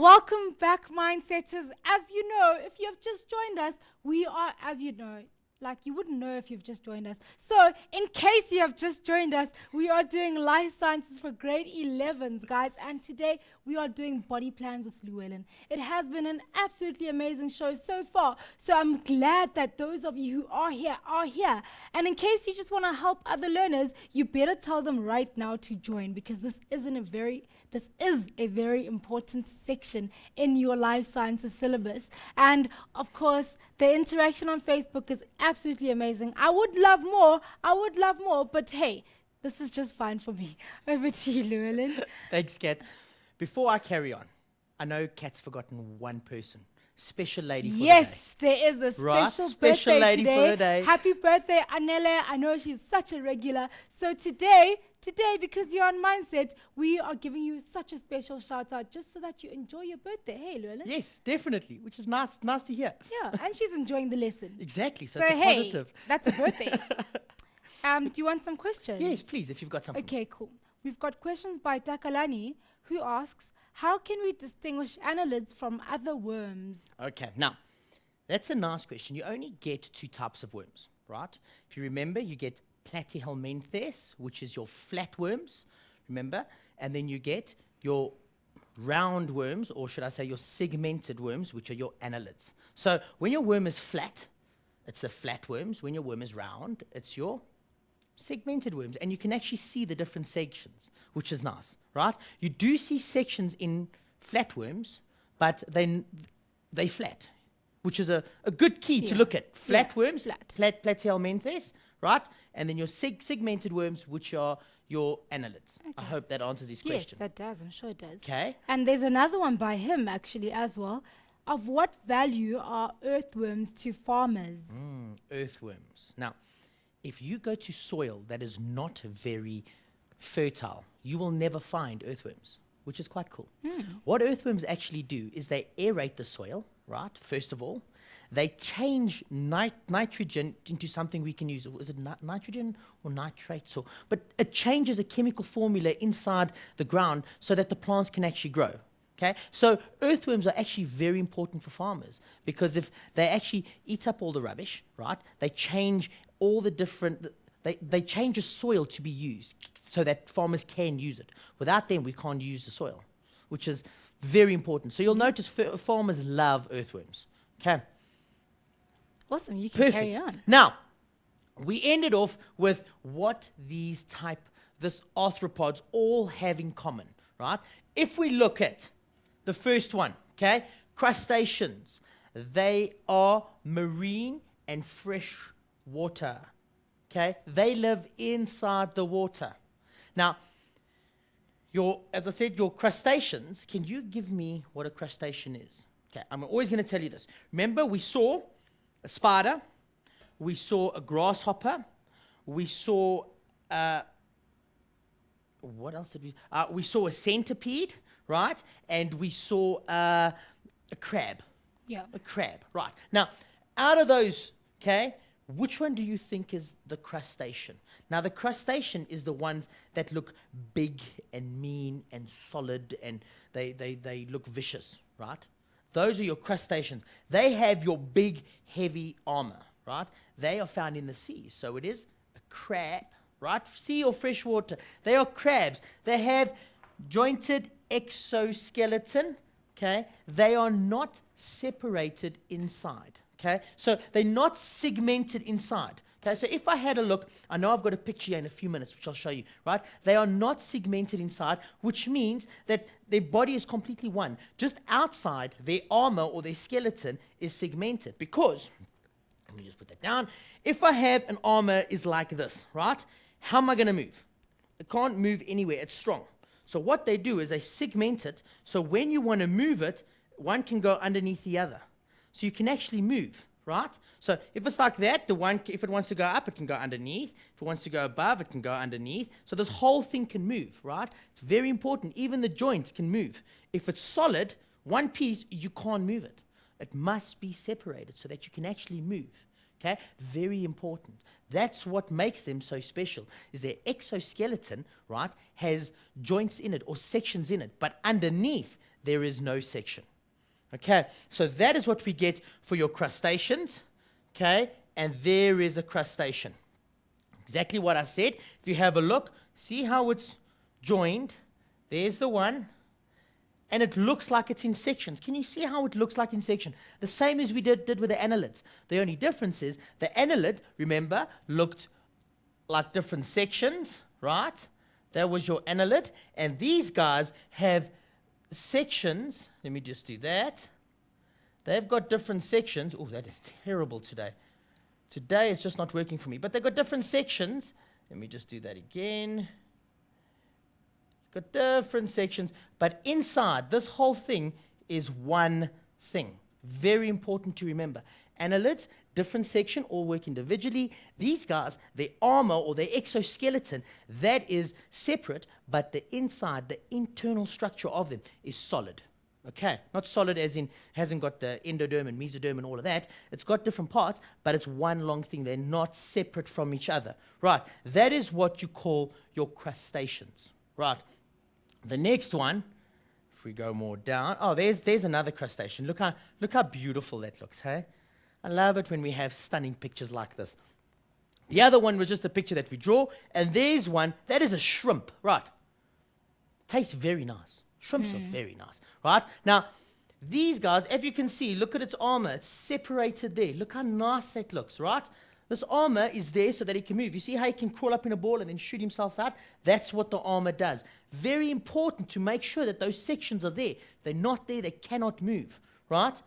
Welcome back, Mindsetters. As you know, if you have just joined us, we are, as you know, like you wouldn't know if you've just joined us. So, in case you have just joined us, we are doing life sciences for grade 11s, guys. And today we are doing body plans with Llewellyn. It has been an absolutely amazing show so far. So, I'm glad that those of you who are here are here. And in case you just want to help other learners, you better tell them right now to join, because this is a very important section in your life sciences syllabus. And of course, the interaction on Facebook is absolutely amazing. I would love more, but hey, this is just fine for me. Over to you, Llewellyn. Thanks, Kat. Before I carry on, I know Kat's forgotten one person. Special lady for the day. Yes, there is a special, Right, special birthday lady today. for the day. Happy birthday, Anele. I know she's such a regular. So today, because you're on Mindset, we are giving you such a special shout out just so that you enjoy your birthday. Hey, Llewellyn. Yes, definitely, which is nice to hear. Yeah, and she's enjoying the lesson. Exactly, so So it's a hey, positive. that's a birthday. Do you want some questions? Yes, please, if you've got something. Okay, cool. We've got questions by Takalani, who asks, how can we distinguish annelids from other worms? Okay, now, that's a nice question. You only get two types of worms, right? If you remember, you get Platyhelminthes, which is your flatworms, remember? And then you get your round worms, or should I say your segmented worms, which are your annelids. So when your worm is flat, it's the flatworms. When your worm is round, it's your segmented worms. And you can actually see the different sections, which is nice, right? You do see sections in flatworms, but they flat, which is a good key to look at. Flatworms, Platyhelminthes, right? And then your segmented worms, which are your annelids. Okay. I hope that answers his question. Yes, that does. I'm sure it does. Okay. And there's another one by him, actually, as well. Of what value are earthworms to farmers? Earthworms. Now, if you go to soil that is not very fertile, you will never find earthworms, which is quite cool. What earthworms actually do is they aerate the soil, right? First of all, they change nitrogen into something we can use. Is it nitrogen or nitrates? But it changes a chemical formula inside the ground so that the plants can actually grow. Okay, so earthworms are actually very important for farmers, because if they actually eat up all the rubbish, right, they change all the different, they change the soil to be used so that farmers can use it. Without them, we can't use the soil, which is very important. So you'll notice farmers love earthworms. Okay. Awesome, you can Perfect. carry on. Now, we ended off with what these this arthropods all have in common, right? If we look at the first one, okay, crustaceans, they are marine and fresh water, okay? They live inside the water. Now, as I said, your crustaceans, can you give me what a crustacean is? Okay, I'm always going to tell you this. Remember, we saw a spider, we saw a grasshopper, we saw, what else did we saw a centipede, right? And we saw a crab. Yeah. A crab, right. Now, out of those, okay, which one do you think is the crustacean? Now, the crustacean is the ones that look big and mean and solid, and they look vicious, right? Those are your crustaceans. They have your big, heavy armor, right? They are found in the sea. So it is a crab, right? Sea or freshwater. They are crabs. They have jointed exoskeleton, okay? They are not separated inside, okay? So they're not segmented inside, okay? So if I had a look, I know I've got a picture here in a few minutes, which I'll show you, right? They are not segmented inside, which means that their body is completely one. Just outside, their armor or their skeleton is segmented, because, let me just put that down. If I have an armor is like this, right? How am I going to move? It can't move anywhere. It's strong. So what they do is they segment it, so when you want to move it, one can go underneath the other. So you can actually move, right? So if it's like that, if it wants to go up, it can go underneath. If it wants to go above, it can go underneath. So this whole thing can move, right? It's very important. Even the joint can move. If it's solid, one piece, you can't move it. It must be separated so that you can actually move. Okay, very important. That's what makes them so special, is their exoskeleton, right, has joints in it or sections in it, but underneath there is no section. Okay, so that is what we get for your crustaceans. Okay, and there is a crustacean. Exactly what I said. If you have a look, see how it's joined. There's the one. And it looks like it's in sections. Can you see how it looks like in section? The same as we did with the annelids. The only difference is the annelid, remember, looked like different sections, right? That was your annelid. And these guys have sections. Let me just do that. They've got different sections. Oh, that is terrible today. Today it's just not working for me. But they've got different sections. Let me just do that again. Got different sections, but inside this whole thing is one thing. Very important to remember. Annelids, different section, all work individually. These guys, their armor or their exoskeleton, that is separate, but the inside, the internal structure of them is solid. Okay, not solid as in hasn't got the endoderm and mesoderm and all of that. It's got different parts, but it's one long thing. They're not separate from each other. Right, that is what you call your crustaceans. Right. The next one, if we go more down, oh, there's another crustacean. Look how beautiful that looks, hey? I love it when we have stunning pictures like this. The other one was just a picture that we draw, and there's one, that is a shrimp, right? Tastes very nice. Shrimps are very nice, right? Now, these guys, if you can see, look at its armor. It's separated there. Look how nice that looks, right? This armor is there so that he can move. You see how he can crawl up in a ball and then shoot himself out? That's what the armor does. Very important to make sure that those sections are there. If they're not there, they cannot move, right?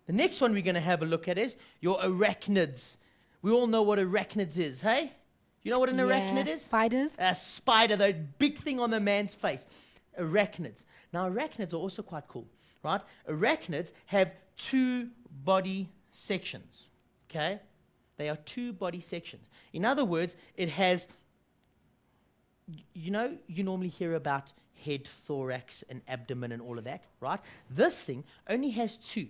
The next one we're going to have a look at is your arachnids. We all know what arachnids is, hey? You know what an arachnid is? Spiders. A spider, that big thing on the man's face. Arachnids. Now, arachnids are also quite cool, right? Arachnids have two body sections, okay? They are two body sections. In other words, it has, you know, you normally hear about head, thorax, and abdomen and all of that, right? This thing only has two,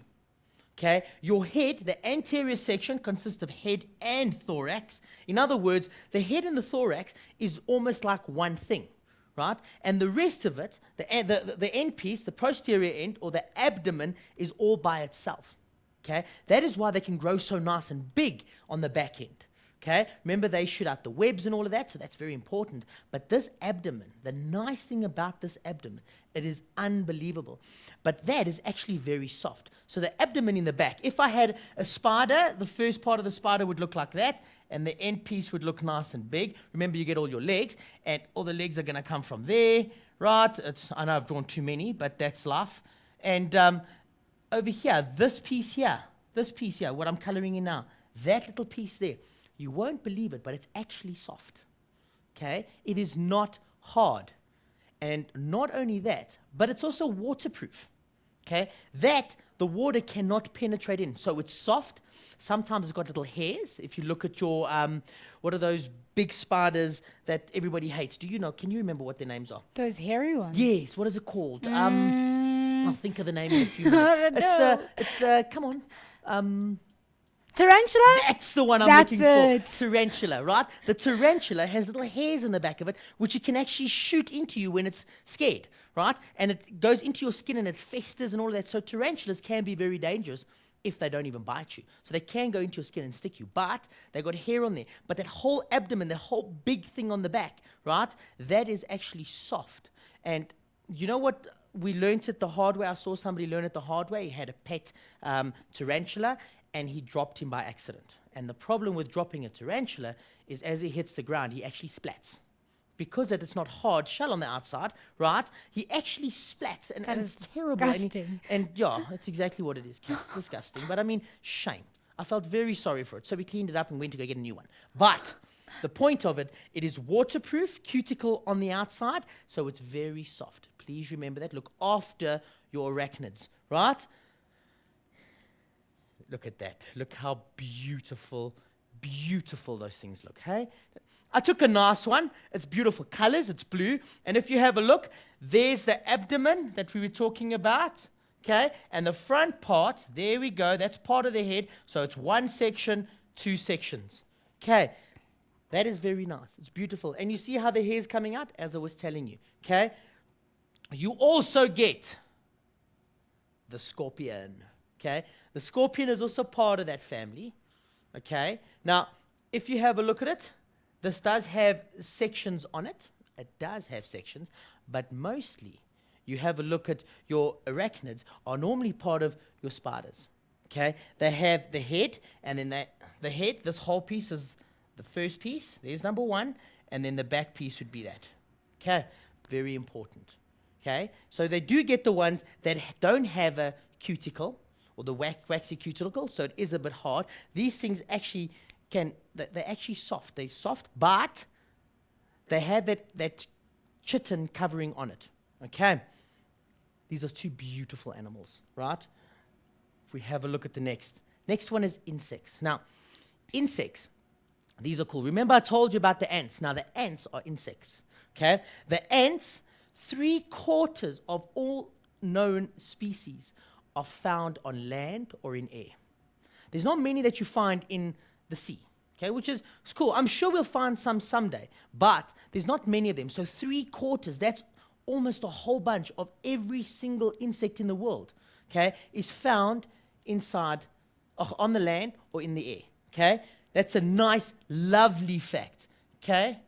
okay? Your head, the anterior section, consists of head and thorax. In other words, the head and the thorax is almost like one thing, right? And the rest of it, the end piece, the posterior end, or the abdomen, is all by itself. Okay, that is why they can grow so nice and big on the back end. Okay, remember they shoot out the webs and all of that, so that's very important. But this abdomen, the nice thing about this abdomen, it is unbelievable. But that is actually very soft. So the abdomen in the back, if I had a spider, the first part of the spider would look like that, and the end piece would look nice and big. Remember, you get all your legs, and all the legs are going to come from there, right? I know I've drawn too many, but that's life. And over here, this piece here, what I'm coloring in now, that little piece there, you won't believe it, but it's actually soft, okay? It is not hard. And not only that, but it's also waterproof, okay? That the water cannot penetrate in. So it's soft. Sometimes it's got little hairs. If you look at your, what are those big spiders that everybody hates? Do you know, can you remember what their names are? Those hairy ones. Yes, what is it called? I'll think of the name in a few minutes. It's the, come on. Tarantula? That's the one I'm That's looking it. for. Tarantula, right? The tarantula has little hairs in the back of it, which it can actually shoot into you when it's scared, right? And it goes into your skin and it festers and all of that. So tarantulas can be very dangerous if they don't even bite you. So they can go into your skin and stick you, but they've got hair on there. But that whole abdomen, that whole big thing on the back, right? That is actually soft. And you know what? We learned it the hard way. I saw somebody learn it the hard way. He had a pet tarantula, and he dropped him by accident. And the problem with dropping a tarantula is as he hits the ground, he actually splats. Because it's not hard shell on the outside, right? He actually splats, and it's terrible. Disgusting. And yeah, it's exactly what it is. It's disgusting. But I mean, shame. I felt very sorry for it. So we cleaned it up and went to go get a new one. But the point of it, it is waterproof, cuticle on the outside, so it's very soft. Please remember that. Look after your arachnids, right? Look at that. Look how beautiful, beautiful those things look, hey? I took a nice one. It's beautiful colors. It's blue. And if you have a look, there's the abdomen that we were talking about, okay? And the front part, there we go. That's part of the head. So it's one section, two sections, okay? That is very nice. It's beautiful. And you see how the hair is coming out, as I was telling you, okay? You also get the scorpion. Okay, the scorpion is also part of that family. Okay, now if you have a look at it, this does have sections on it. It does have sections, but mostly you have a look at your arachnids are normally part of your spiders. Okay, they have the head, and then the head, this whole piece is the first piece. There's number one, and then the back piece would be that. Okay, very important. Okay, so they do get the ones that don't have a cuticle or the waxy cuticle, so it is a bit hard. These things actually they're actually soft. They're soft, but they have that chitin covering on it. Okay, these are two beautiful animals, right? If we have a look at the next one is insects. Now, insects, these are cool. Remember I told you about the ants. Now, the ants are insects. Okay, the ants, 3/4 of all known species are found on land or in air. There's not many that you find in the sea, okay, which is it's cool. I'm sure we'll find some someday, but there's not many of them. So 3/4, that's almost a whole bunch of every single insect in the world, okay, is found inside, on the land or in the air, okay? That's a nice, lovely fact, okay?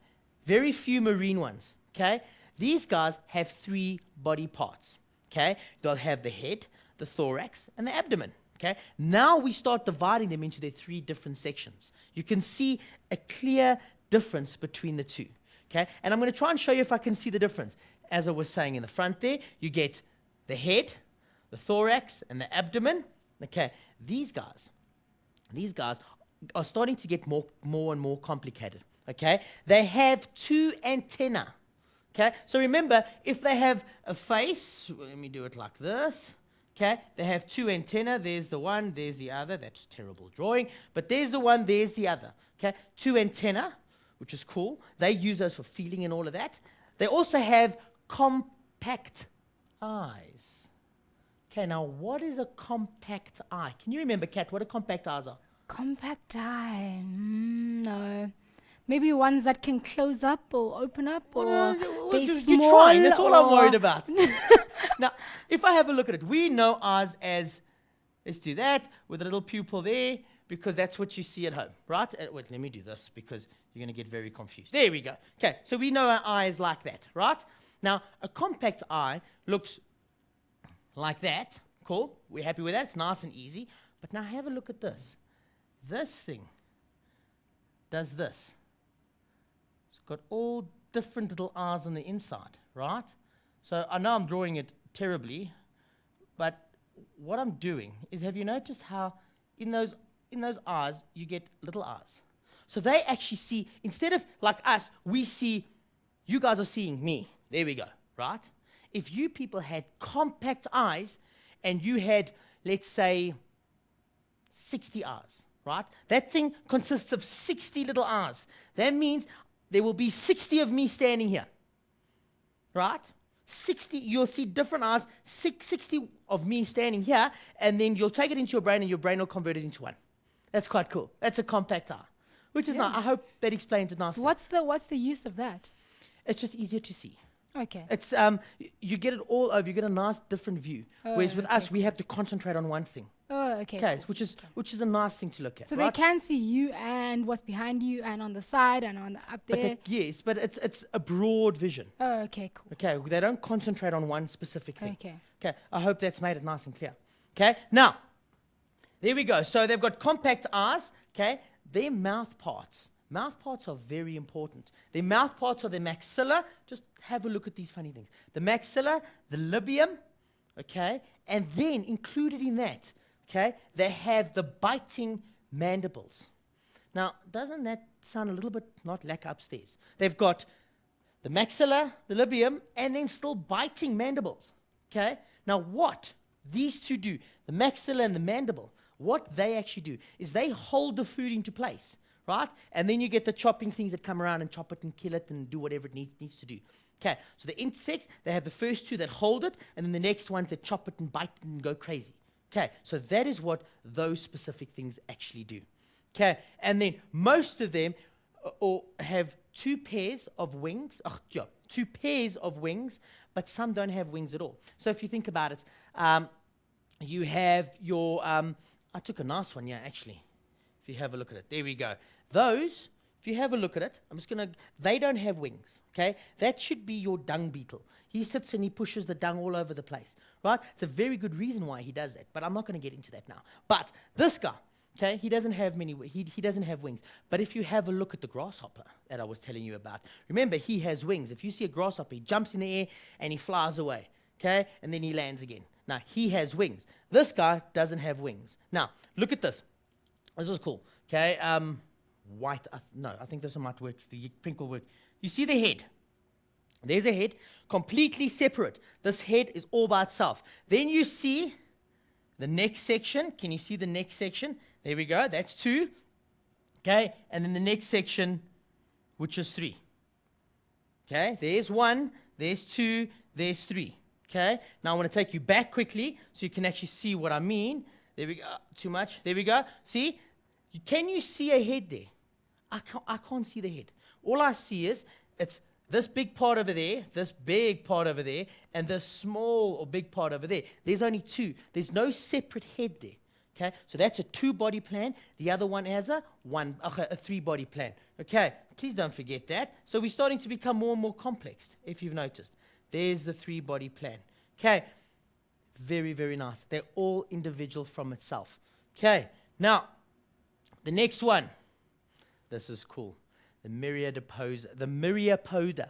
Very few marine ones, okay? These guys have 3 body parts, okay? They'll have the head, the thorax, and the abdomen, okay? Now we start dividing them into their 3 different sections. You can see a clear difference between the two, okay? And I'm going to try and show you if I can see the difference. As I was saying in the front there, you get the head, the thorax, and the abdomen, okay? These guys are starting to get more and more complicated, okay? They have 2 antennae, okay? So remember, if they have a face, let me do it like this, okay? They have 2 antennae. There's the one, there's the other. That's terrible drawing, but there's the one, there's the other, okay? 2 antennae, which is cool. They use those for feeling and all of that. They also have compact eyes. Okay, now what is a compact eye? Can you remember, Kat, what a compact eyes are? Compact eye. No. Maybe ones that can close up or open up, or they're you're small. trying. That's all I'm or- worried about. Now, if I have a look at it, we know eyes as, let's do that, with a little pupil there, because that's what you see at home, right? Wait, let me do this, because you're going to get very confused. There we go. Okay, so we know our eyes like that, right? Now, a compact eye looks like that. Cool. We're happy with that. It's nice and easy. But now have a look at this. This thing does this. It's got all different little eyes on the inside, right? So I know I'm drawing it terribly, but what I'm doing is, have you noticed how in those eyes you get little eyes? So they actually see, instead of like us, we see, you guys are seeing me. There we go, right? If you people had compact eyes and you had, let's say, 60 eyes, right? That thing consists of 60 little eyes. That means there will be 60 of me standing here, right? 60, you'll see different eyes, 60 of me standing here, and then you'll take it into your brain and your brain will convert it into one. That's quite cool. That's a compact eye, which is nice. I hope that explains it nicely. What's the use of that? It's just easier to see. Okay. It's you get it all over. You get a nice different view. Whereas with us, we have to concentrate on one thing. Oh, okay. Okay, Cool. which is a nice thing to look at. So right? they can see you and what's behind you and on the side and on the up there. Yes, but it's a broad vision. Oh, okay, cool. Okay, they don't concentrate on one specific thing. Okay. Okay, I hope that's made it nice and clear. Okay, now there we go. So they've got compact eyes. Okay, their mouth parts. Mouth parts are very important. Their mouth parts are the maxilla. Just have a look at these funny things. The maxilla, the labium, okay, and then included in that, okay, they have the biting mandibles. Now, doesn't that sound a little bit not like upstairs? They've got the maxilla, the labium, and then still biting mandibles, okay? Now, what these two do, the maxilla and the mandible, what they actually do is they hold the food into place. Right? And then you get the chopping things that come around and chop it and kill it and do whatever it needs to do. Okay, so the insects, they have the first 2 that hold it, and then the next ones that chop it and bite it and go crazy. Okay, so that is what those specific things actually do. Okay, and then most of them have 2 pairs of wings. 2 pairs of wings, but some don't have wings at all. So if you think about it, you have your, I took a nice one, yeah, actually. If you have a look at it, there we go. Those, if you have a look at it, they don't have wings, okay? That should be your dung beetle. He sits and he pushes the dung all over the place, right? It's a very good reason why he does that, but I'm not going to get into that now. But this guy, okay, he doesn't have he doesn't have wings. But if you have a look at the grasshopper that I was telling you about, remember, he has wings. If you see a grasshopper, he jumps in the air and he flies away, okay? And then he lands again. Now, he has wings. This guy doesn't have wings. Now, look at this. This is cool, okay? White, no, I think this one might work. The pink will work. You see the head? There's a head, completely separate. This head is all by itself. Then you see the neck section. Can you see the neck section? There we go. That's 2. Okay, and then the next section, which is 3. Okay, there's 1, there's 2, there's 3. Okay, now I want to take you back quickly so you can actually see what I mean. There we go. Too much. There we go. See? Can you see a head there? I can't see the head. All I see is it's this big part over there, this big part over there, and this small or big part over there. There's only 2. There's no separate head there. Okay, so that's a 2-body plan. The other one has a 3-body plan. Okay, please don't forget that. So we're starting to become more and more complex, if you've noticed. There's the 3-body plan. Okay, very, very nice. They're all individual from itself. Okay, now, the next one. This is cool. The Myriapoda.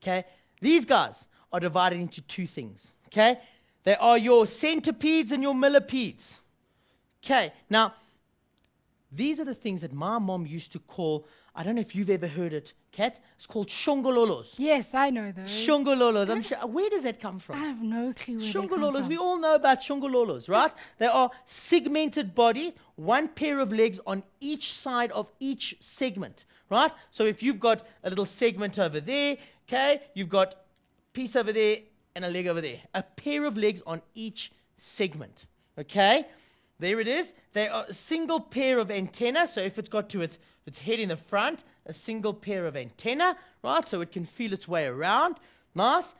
Okay, these guys are divided into 2 things. Okay, they are your centipedes and your millipedes. Okay, now, these are the things that my mom used to call, I don't know if you've ever heard it, Kat, it's called shongololos. Yes, I know those. Shongololos, I'm sure, where does that come I from? have no clue where they come Shongololos, from. we all know about shongololos, right? They are segmented body, 1 pair of legs on each side of each segment, right? So if you've got a little segment over there, okay, you've got a piece over there and a leg over there. A pair of legs on each segment, okay? There it is. They are a single pair of antenna. So if it's got to its head in the front, a single pair of antenna, right? So it can feel its way around. Nice.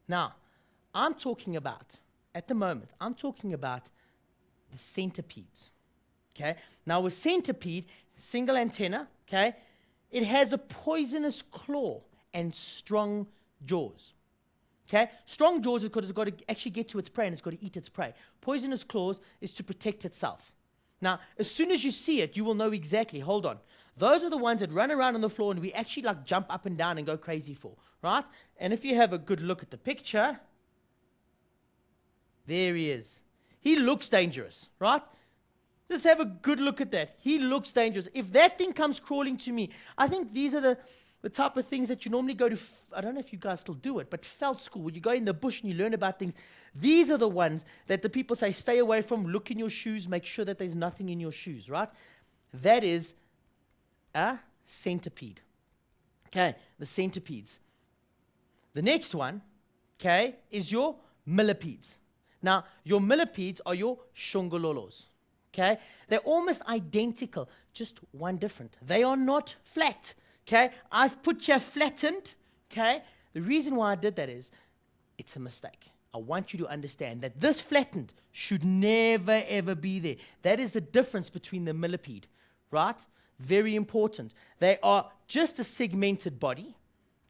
Now, at the moment, I'm talking about the centipedes. Okay? Now, with centipede, single antenna, okay, it has a poisonous claw and strong jaws. Okay, strong jaws is because it's got to actually get to its prey and it's got to eat its prey. Poisonous claws is to protect itself. Now, as soon as you see it, you will know exactly. Hold on. Those are the ones that run around on the floor and we actually like jump up and down and go crazy for, right? And if you have a good look at the picture, there he is. He looks dangerous, right? Just have a good look at that. He looks dangerous. If that thing comes crawling to me, I think these are the type of things that you normally go to, I don't know if you guys still do it, but felt school, where you go in the bush and you learn about things. These are the ones that the people say, stay away from, look in your shoes, make sure that there's nothing in your shoes, right? That is a centipede. Okay, the centipedes. The next one, okay, is your millipedes. Now, your millipedes are your shongololos. Okay, they're almost identical, just one different. They are not flat. Okay, I've put you flattened. Okay, the reason why I did that is it's a mistake. I want you to understand that this flattened should never ever be there. That is the difference between the millipede, right? Very important. They are just a segmented body.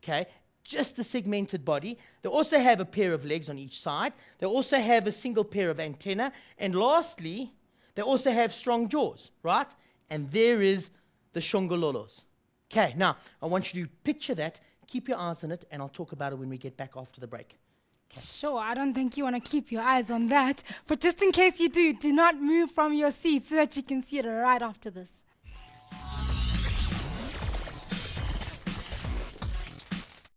Okay, just a segmented body. They also have a pair of legs on each side. They also have a single pair of antenna. And lastly, they also have strong jaws, right? And there is the shongololos. Okay, now, I want you to picture that, keep your eyes on it, and I'll talk about it when we get back after the break. Sure, I don't think you want to keep your eyes on that, but just in case you do not move from your seat so that you can see it right after this.